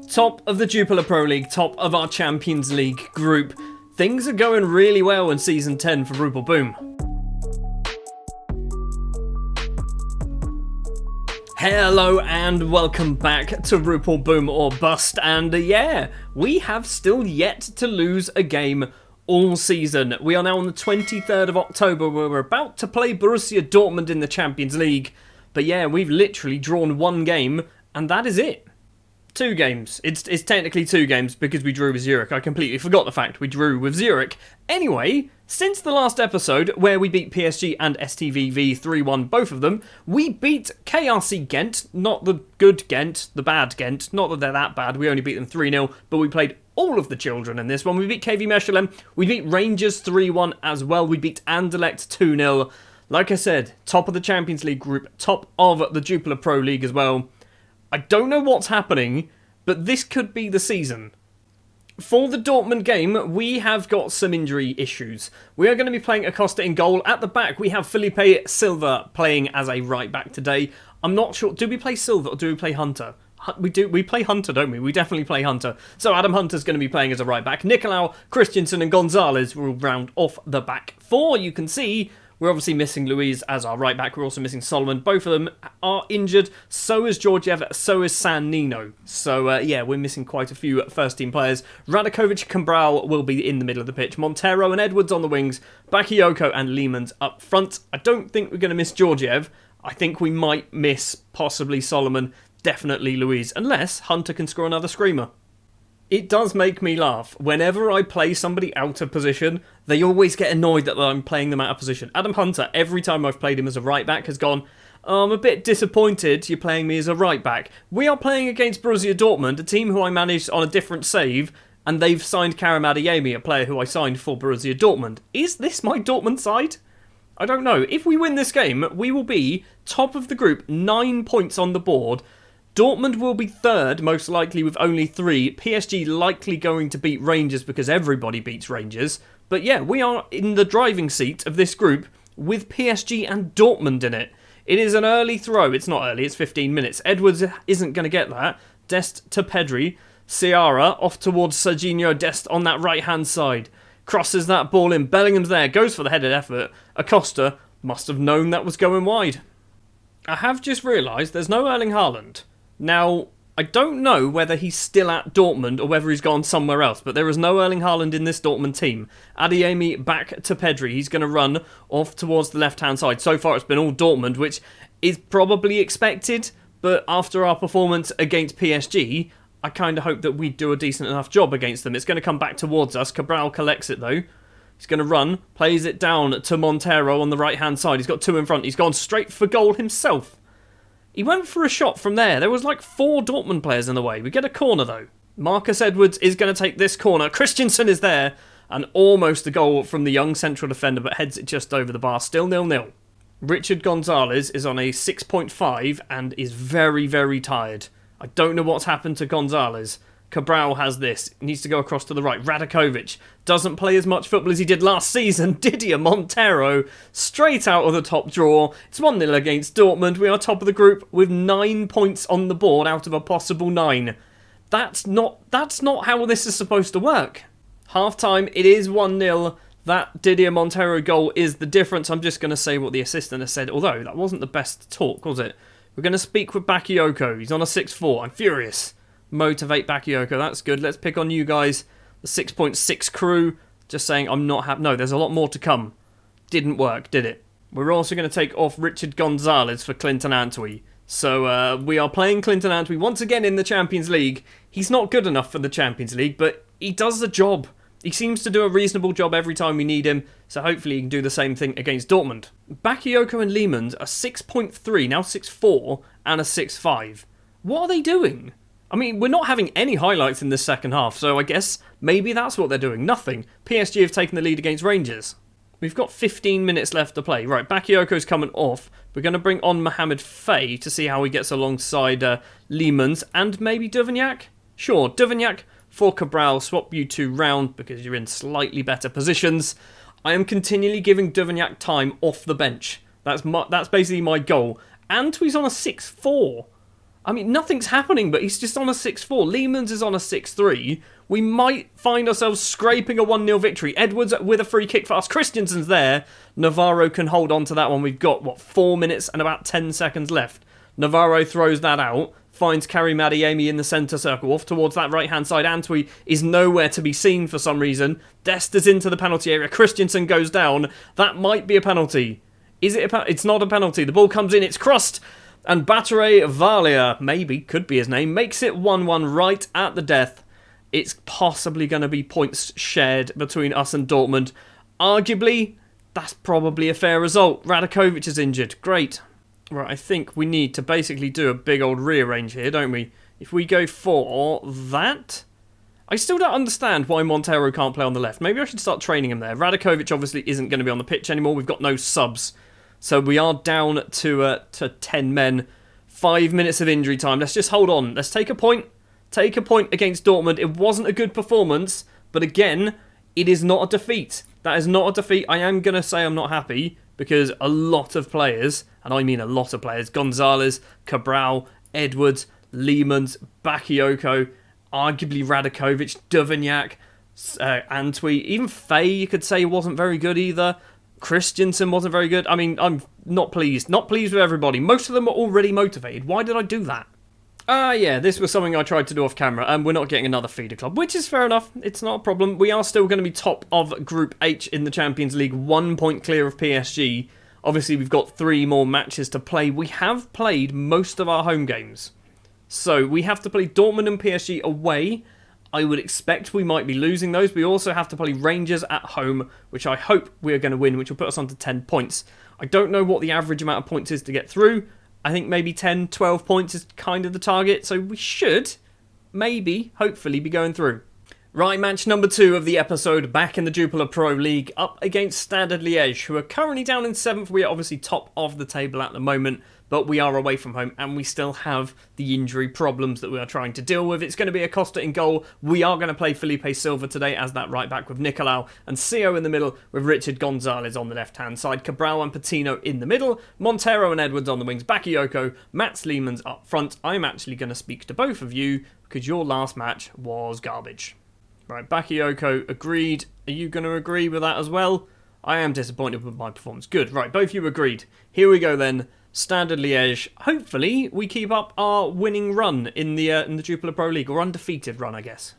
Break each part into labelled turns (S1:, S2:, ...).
S1: Top of the Jupiler Pro League, top of our Champions League group. Things are going really well in Season 10 for Rupel Boom. Hello and welcome back to Rupel Boom or Bust, and yeah, we have still yet to lose a game all season. We are now on the 23rd of October where we're about to play Borussia Dortmund in the Champions League, but yeah, we've literally drawn one game and that is it. 2 games. It's technically 2 games because we drew with Zurich. I completely forgot the fact we drew with Zurich. Anyway, since the last episode where we beat PSG and STVV 3-1, both of them, we beat KRC Ghent, not the good Ghent, the bad Ghent. Not that they're that bad, we only beat them 3-0, but we played all of the children in this one. We beat KV Mechelen, we beat Rangers 3-1 as well, we beat Anderlecht 2-0. Like I said, top of the Champions League group, top of the Jupiler Pro League as well. I don't know what's happening, but this could be the season. For the Dortmund game, we have got some injury issues. We are going to be playing Acosta in goal. At the back, we have Felipe Silva playing as a right-back today. I'm not sure. Do we play Silva or do we play Hunter? We do. We play Hunter, don't we? We definitely play Hunter. So Adam Hunter's going to be playing as a right-back. Nicolau, Christensen and Gonzalez will round off the back 4. You can see we're obviously missing Luiz as our right back. We're also missing Solomon. Both of them are injured. So is Georgiev. So is San Nino. So, yeah, we're missing quite a few first-team players. Radakovic and Cabral will be in the middle of the pitch. Montero and Edwards on the wings. Bakayoko and Lehmans up front. I don't think we're going to miss Georgiev. I think we might miss possibly Solomon. Definitely Luiz. Unless Hunter can score another screamer. It does make me laugh. Whenever I play somebody out of position, they always get annoyed that I'm playing them out of position. Adam Hunter, every time I've played him as a right-back, has gone, oh, I'm a bit disappointed you're playing me as a right-back. We are playing against Borussia Dortmund, a team who I managed on a different save, and they've signed Karim Adeyemi, a player who I signed for Borussia Dortmund. Is this my Dortmund side? I don't know. If we win this game, we will be top of the group, 9 points on the board. Dortmund will be 3rd, most likely with only 3. PSG likely going to beat Rangers because everybody beats Rangers. But yeah, we are in the driving seat of this group with PSG and Dortmund in it. It is an early throw. It's not early, it's 15 minutes. Edwards isn't going to get that. Dest to Pedri. Ciara off towards Serginho Dest on that right-hand side. Crosses that ball in. Bellingham's there, goes for the headed effort. Acosta must have known that was going wide. I have just realised there's no Erling Haaland. Now, I don't know whether he's still at Dortmund or whether he's gone somewhere else, but there is no Erling Haaland in this Dortmund team. Adeyemi back to Pedri. He's going to run off towards the left-hand side. So far, it's been all Dortmund, which is probably expected, but after our performance against PSG, I kind of hope that we do a decent enough job against them. It's going to come back towards us. Cabral collects it, though. He's going to run, plays it down to Montero on the right-hand side. He's got 2 in front. He's gone straight for goal himself. He went for a shot from there. There was like 4 Dortmund players in the way. We get a corner though. Marcus Edwards is going to take this corner. Christensen is there. And almost a goal from the young central defender, but heads it just over the bar. Still 0-0. Richard Gonzalez is on a 6.5 and is very, very tired. I don't know what's happened to Gonzalez. Cabral has this. Needs to go across to the right. Radakovic doesn't play as much football as he did last season. Didier Montero straight out of the top drawer. It's 1-0 against Dortmund. We are top of the group with 9 points on the board out of a possible 9. That's not how this is supposed to work. Half time, it is 1-0. That Didier Montero goal is the difference. I'm just going to say what the assistant has said, although that wasn't the best talk, was it? We're going to speak with Bakayoko. He's on a 6-4. I'm furious. Motivate Bakayoko, that's good. Let's pick on you guys, the 6.6 crew. Just saying I'm not happy. No, there's a lot more to come. Didn't work, did it? We're also going to take off Richard Gonzalez for Clinton Antwi. So we are playing Clinton Antwi once again in the Champions League. He's not good enough for the Champions League, but he does the job. He seems to do a reasonable job every time we need him, so hopefully he can do the same thing against Dortmund. Bakayoko and Lehmans are 6.3, now 6.4, and a 6.5. What are they doing? I mean, we're not having any highlights in this second half, so I guess maybe that's what they're doing. Nothing. PSG have taken the lead against Rangers. We've got 15 minutes left to play. Right, Bakayoko's coming off. We're going to bring on Mohamed Faye to see how he gets alongside Lehmans and maybe Duvignac? Sure, Duvignac for Cabral. Swap you 2 round because you're in slightly better positions. I am continually giving Duvignac time off the bench. That's basically my goal. Antwi's on a 6-4. I mean, nothing's happening, but he's just on a 6-4. Lehmans is on a 6-3. We might find ourselves scraping a 1-0 victory. Edwards with a free kick for us. Christensen's there. Navarro can hold on to that one. We've got, 4 minutes and about 10 seconds left. Navarro throws that out. Finds Kari Madiemi in the centre circle. Off towards that right-hand side. Antwi is nowhere to be seen for some reason. Dest is into the penalty area. Christensen goes down. That might be a penalty. Is it a penalty? It's not a penalty. The ball comes in. It's crossed. And Battere Valia, maybe, could be his name, makes it 1-1 right at the death. It's possibly going to be points shared between us and Dortmund. Arguably, that's probably a fair result. Radakovic is injured. Great. Right, I think we need to basically do a big old rearrange here, don't we? If we go for that... I still don't understand why Montero can't play on the left. Maybe I should start training him there. Radakovic obviously isn't going to be on the pitch anymore. We've got no subs. So we are down to 10 men. 5 minutes of injury time. Let's just hold on. Let's take a point. Take a point against Dortmund. It wasn't a good performance. But again, it is not a defeat. That is not a defeat. I am going to say I'm not happy. Because a lot of players, and I mean a lot of players, Gonzalez, Cabral, Edwards, Lehmans, Bakayoko, arguably Radakovic, Duvignac, Antwi, even Faye you could say wasn't very good either. Christensen wasn't very good. I mean, I'm not pleased. Not pleased with everybody. Most of them were already motivated. Why did I do that? Yeah, this was something I tried to do off camera, and we're not getting another feeder club, which is fair enough. It's not a problem. We are still going to be top of Group H in the Champions League, 1 point clear of PSG. Obviously, we've got 3 more matches to play. We have played most of our home games. So, we have to play Dortmund and PSG away. I would expect we might be losing those. We also have to play Rangers at home, which I hope we're going to win, which will put us on to 10 points. I don't know what the average amount of points is to get through. I think maybe 10, 12 points is kind of the target. So we should, maybe, hopefully be going through. Right, match number 2 of the episode, back in the Jupiler Pro League, up against Standard Liège, who are currently down in 7th. We are obviously top of the table at the moment, but we are away from home, and we still have the injury problems that we are trying to deal with. It's going to be Acosta in goal. We are going to play Felipe Silva today as that right back with Nicolau and Sio in the middle, with Richard Gonzalez on the left-hand side, Cabral and Patino in the middle, Montero and Edwards on the wings, Bakayoko, Mats Lehmans up front. I'm actually going to speak to both of you, because your last match was garbage. Right, Bakayoko agreed. Are you going to agree with that as well? I am disappointed with my performance. Good, right, both of you agreed. Here we go then. Standard Liège. Hopefully, we keep up our winning run in the Jupiler Pro League, or undefeated run, I guess.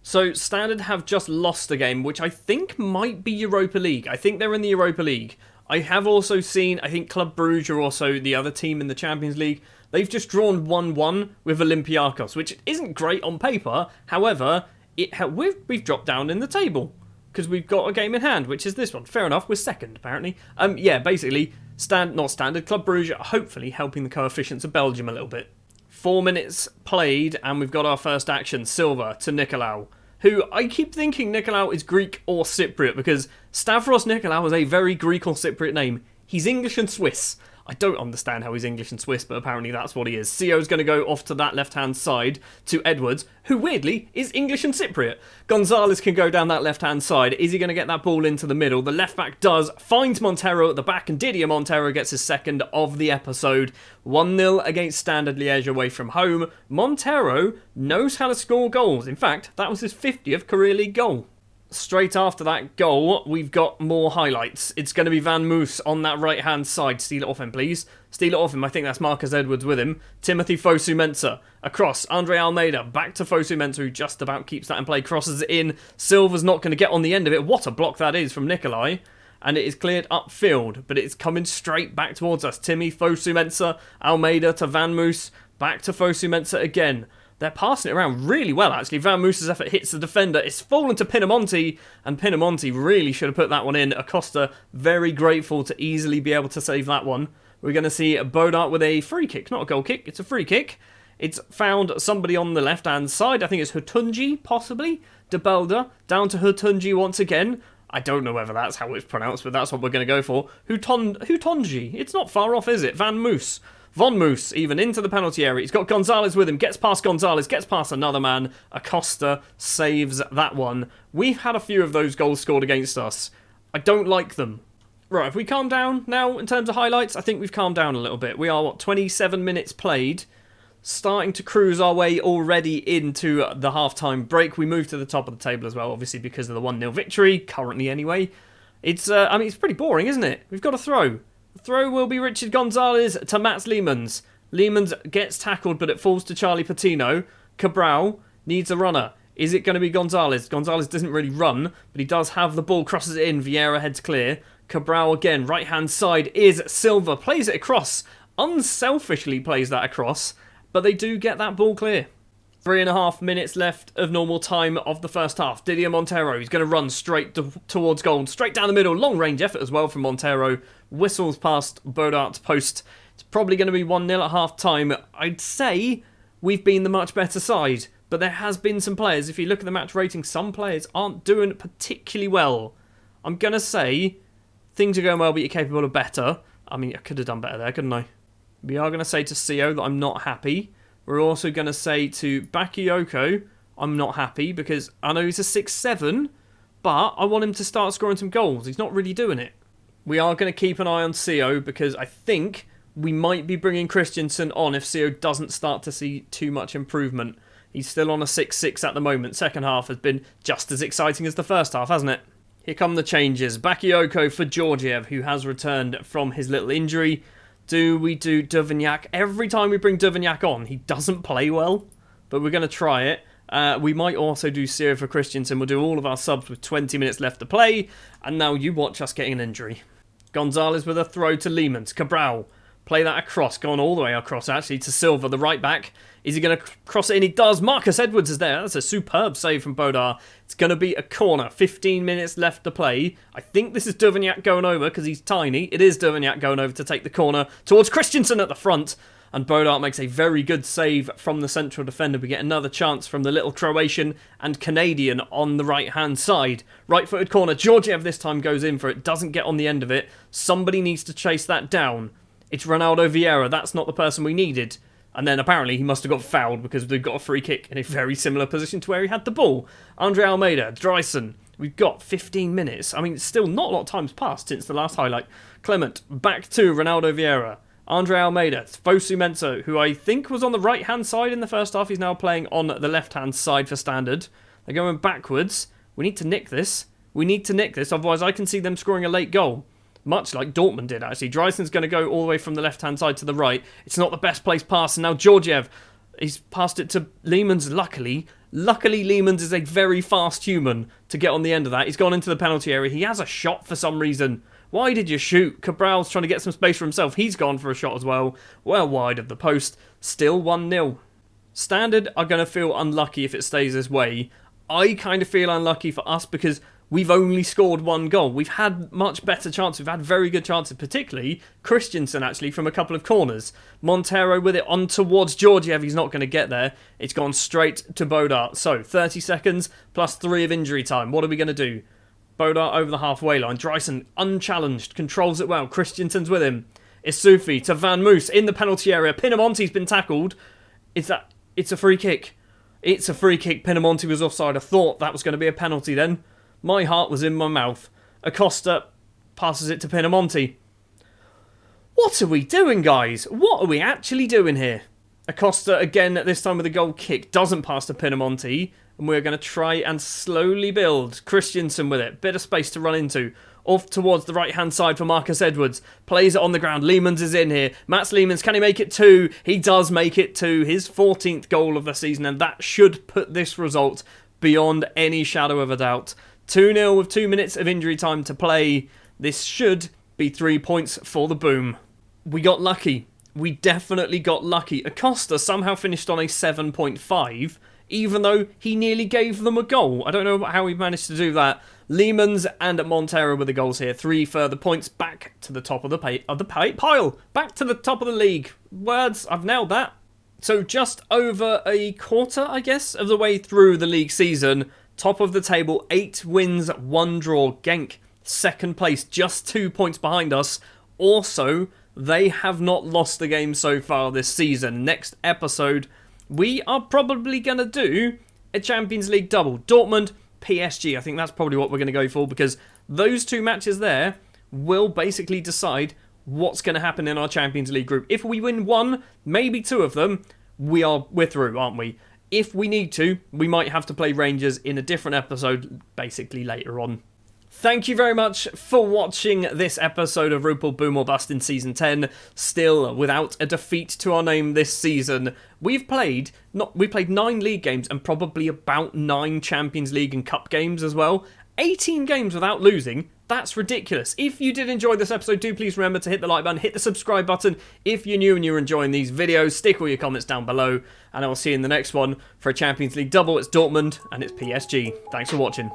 S1: So, Standard have just lost a game, which I think might be Europa League. I think they're in the Europa League. I have also seen, I think Club Brugge are also the other team in the Champions League. They've just drawn 1-1 with Olympiacos, which isn't great on paper. However, we've dropped down in the table because we've got a game in hand, which is this one. Fair enough, we're second apparently. Yeah, basically, not standard. Club Brugge are hopefully helping the coefficients of Belgium a little bit. 4 minutes played, and we've got our first action. Silva to Nicolau, who I keep thinking Nicolau is Greek or Cypriot because Stavros Nicolau is a very Greek or Cypriot name. He's English and Swiss. I don't understand how he's English and Swiss, but apparently that's what he is. Sio's going to go off to that left-hand side to Edwards, who weirdly is English and Cypriot. Gonzalez can go down that left-hand side. Is he going to get that ball into the middle? The left-back does. Finds Montero at the back, and Didier Montero gets his second of the episode. 1-0 against Standard Liège away from home. Montero knows how to score goals. In fact, that was his 50th career league goal. Straight after that goal, we've got more highlights. It's going to be Van Moos on that right-hand side. Steal it off him, please. Steal it off him. I think that's Marcus Edwards with him. Timothy Fosu-Mensah. Across. Andre Almeida. Back to Fosu-Mensah, who just about keeps that in play. Crosses it in. Silva's not going to get on the end of it. What a block that is from Nikolai. And it is cleared upfield, but it's coming straight back towards us. Timmy Fosu-Mensah. Almeida to Van Moos. Back to Fosu-Mensah again. They're passing it around really well, actually. Van Moos's effort hits the defender. It's fallen to Pinamonti, and Pinamonti really should have put that one in. Acosta, very grateful to easily be able to save that one. We're going to see Bodart with a free kick. Not a goal kick, it's a free kick. It's found somebody on the left-hand side. I think it's Hutunji, possibly. De Belder, down to Hutunji once again. I don't know whether that's how it's pronounced, but that's what we're going to go for. Hutonji. It's not far off, is it? Van Moos. Von Moos, even into the penalty area. He's got Gonzalez with him. Gets past Gonzalez. Gets past another man. Acosta saves that one. We've had a few of those goals scored against us. I don't like them. Right, if we calm down now in terms of highlights, I think we've calmed down a little bit. We are, 27 minutes played. starting to cruise our way already into the half-time break. We move to the top of the table as well, obviously because of the 1-0 victory, currently anyway. It's it's pretty boring, isn't it? We've got a throw. The throw will be Richard Gonzalez to Mats Lehmanns. Lehmanns gets tackled, but it falls to Charlie Patino. Cabral needs a runner. Is it going to be Gonzalez? Gonzalez doesn't really run, but he does have the ball, crosses it in. Vieira heads clear. Cabral again, right-hand side is Silva. Plays it across. Unselfishly plays that across, but they do get that ball clear. 3.5 minutes left of normal time of the first half. Didier Montero, he's going to run straight towards goal. Straight down the middle. Long-range effort as well from Montero. Whistles past Bodart's post. It's probably going to be 1-0 at half-time. I'd say we've been the much better side, but there has been some players. If you look at the match rating, some players aren't doing particularly well. I'm going to say things are going well, but you're capable of better. I mean, I could have done better there, couldn't I? We are going to say to Seo that I'm not happy. We're also going to say to Bakayoko, I'm not happy because I know he's a 6'7", but I want him to start scoring some goals. He's not really doing it. We are going to keep an eye on Seo because I think we might be bringing Christensen on if Seo doesn't start to see too much improvement. He's still on a 6-6 at the moment. Second half has been just as exciting as the first half, hasn't it? Here come the changes. Bakayoko for Georgiev, who has returned from his little injury. Do we do Duvignac? Every time we bring Duvignac on, he doesn't play well, but we're going to try it. We might also do Seo for Christensen. We'll do all of our subs with 20 minutes left to play, and now you watch us getting an injury. Gonzalez with a throw to Lehmanns. Cabral, play that across, gone all the way across actually to Silva, the right back. Is he going to cross it in? He does. Marcus Edwards is there. That's a superb save from Bodar. It's going to be a corner. 15 minutes left to play. I think this is Duvignac going over because he's tiny. It is Duvignac going over to take the corner towards Christensen at the front. And Bodar makes a very good save from the central defender. We get another chance from the little Croatian and Canadian on the right-hand side. Right-footed corner. Georgiev this time goes in for it. Doesn't get on the end of it. Somebody needs to chase that down. It's Ronaldo Vieira. That's not the person we needed. And then apparently he must have got fouled because they've got a free kick in a very similar position to where he had the ball. Andre Almeida, Dreisen. We've got 15 minutes. I mean, still not a lot of time's passed since the last highlight. Clement, back to Ronaldo Vieira. Andre Almeida, Fosu Mensah, who I think was on the right-hand side in the first half. He's now playing on the left-hand side for Standard. They're going backwards. We need to nick this. We need to nick this, otherwise I can see them scoring a late goal. Much like Dortmund did, actually. Dreisen's going to go all the way from the left-hand side to the right. It's not the best place pass. And now Georgiev, he's passed it to Lehmanns, luckily. Luckily, Lehmanns is a very fast human to get on the end of that. He's gone into the penalty area. He has a shot for some reason. Why did you shoot? Cabral's trying to get some space for himself. He's gone for a shot as well. Well wide of the post. Still 1-0. Standard are going to feel unlucky if it stays this way. I kind of feel unlucky for us because we've only scored one goal. We've had much better chances. We've had very good chances, particularly Christensen, actually, from a couple of corners. Montero with it on towards Georgiev. He's not going to get there. It's gone straight to Bodart. So, 30 seconds plus 3 of injury time. What are we going to do? Bodart over the halfway line. Dreisen, unchallenged, controls it well. Christensen's with him. Isufi to Van Moos in the penalty area. Pinamonti's been tackled. It's a free kick. It's a free kick. Pinamonti was offside. I thought that was going to be a penalty then. My heart was in my mouth. Acosta passes it to Pinamonti. What are we doing, guys? What are we actually doing here? Acosta, again, this time with a goal kick, doesn't pass to Pinamonti. And we're going to try and slowly build. Christensen with it. Bit of space to run into. Off towards the right-hand side for Marcus Edwards. Plays it on the ground. Lehmanns is in here. Mats Lehmanns, can he make it 2? He does make it 2. His 14th goal of the season. And that should put this result beyond any shadow of a doubt. 2-0 with 2 minutes of injury time to play. This should be 3 points for the Boom. We got lucky. We definitely got lucky. Acosta somehow finished on a 7.5, even though he nearly gave them a goal. I don't know how he managed to do that. Lehmanns and Montero with the goals here. 3 further points back to the top of the pile. Back to the top of the league. Words, I've nailed that. So just over a quarter, I guess, of the way through the league season. Top of the table, 8 wins, 1 draw. Genk, second place, just 2 points behind us. Also, they have not lost a game so far this season. Next episode, we are probably going to do a Champions League double. Dortmund, PSG. I think that's probably what we're going to go for because those 2 matches there will basically decide what's going to happen in our Champions League group. If we win 1, maybe 2 of them, we're through, aren't we? If we need to, we might have to play Rangers in a different episode, basically later on. Thank you very much for watching this episode of Rupel Boom or Bust in Season 10. Still, without a defeat to our name this season, we played 9 league games and probably about 9 Champions League and Cup games as well. 18 games without losing. That's ridiculous. If you did enjoy this episode, do please remember to hit the like button, hit the subscribe button if you're new and you're enjoying these videos. Stick all your comments down below, and I will see you in the next one for a Champions League double. It's Dortmund and it's PSG. Thanks for watching.